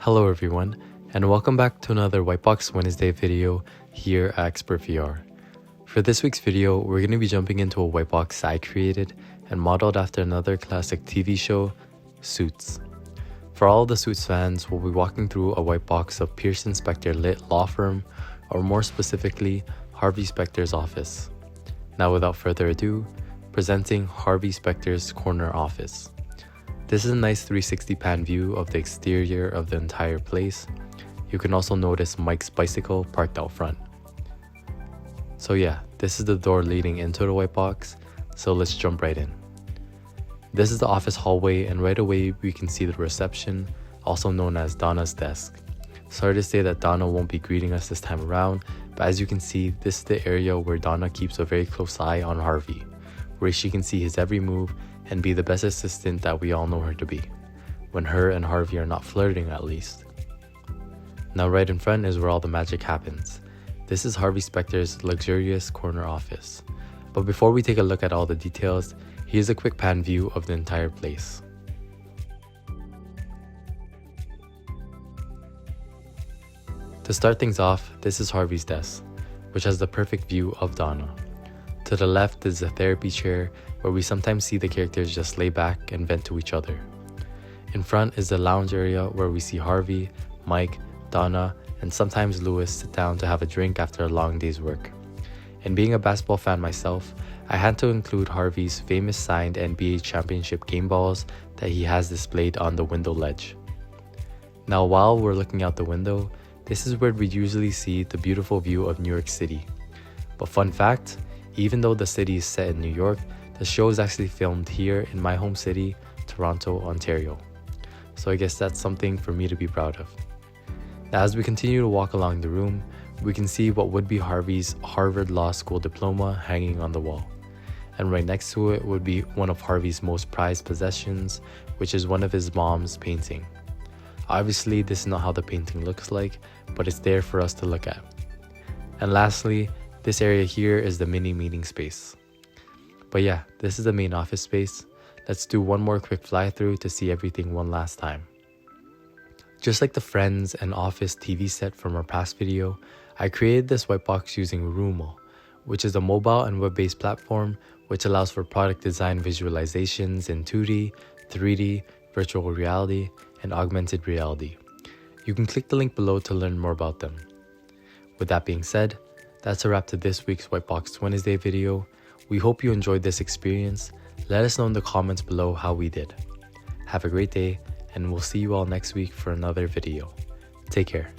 Hello everyone, and welcome back to another Whitebox Wednesday video here at XpertVR. For this week's video, we're going to be jumping into a whitebox I created and modeled after another classic TV show, Suits. For all the Suits fans, we'll be walking through a whitebox of Pearson Spector lit law firm, or more specifically, Harvey Spector's office. Now without further ado, presenting Harvey Spector's corner office. This is a nice 360 pan view of the exterior of the entire place. You can also notice Mike's bicycle parked out front. So yeah, this is the door leading into the white box, so let's jump right in. This is the office hallway, and right away we can see the reception, also known as Donna's desk. Sorry to say that Donna won't be greeting us this time around, but as you can see, this is the area where Donna keeps a very close eye on Harvey, where she can see his every move and be the best assistant that we all know her to be, when her and Harvey are not flirting at least. Now right in front is where all the magic happens. This is Harvey Spector's luxurious corner office. But before we take a look at all the details, here's a quick pan view of the entire place. To start things off, this is Harvey's desk, which has the perfect view of Donna. To the left is the therapy chair, where we sometimes see the characters just lay back and vent to each other. In front is the lounge area, where we see Harvey, Mike, Donna, and sometimes Lewis sit down to have a drink after a long day's work. And being a basketball fan myself, I had to include Harvey's famous signed NBA championship game balls that he has displayed on the window ledge. Now while we're looking out the window, this is where we usually see the beautiful view of New York City. But fun fact, even though the city is set in New York, the show is actually filmed here in my home city, Toronto, Ontario. So I guess that's something for me to be proud of. Now as we continue to walk along the room, we can see what would be Harvey's Harvard Law School diploma hanging on the wall. And right next to it would be one of Harvey's most prized possessions, which is one of his mom's painting. Obviously, this is not how the painting looks like, but it's there for us to look at. And lastly, this area here is the mini meeting space. But yeah, this is the main office space. Let's do one more quick fly through to see everything one last time. Just like the Friends and Office TV set from our past video, I created this whitebox using Rumo, which is a mobile and web-based platform which allows for product design visualizations in 2D, 3D, virtual reality, and augmented reality. You can click the link below to learn more about them. With that being said, that's a wrap to this week's Whitebox Wednesday video. We hope you enjoyed this experience. Let us know in the comments below how we did. Have a great day, and we'll see you all next week for another video. Take care.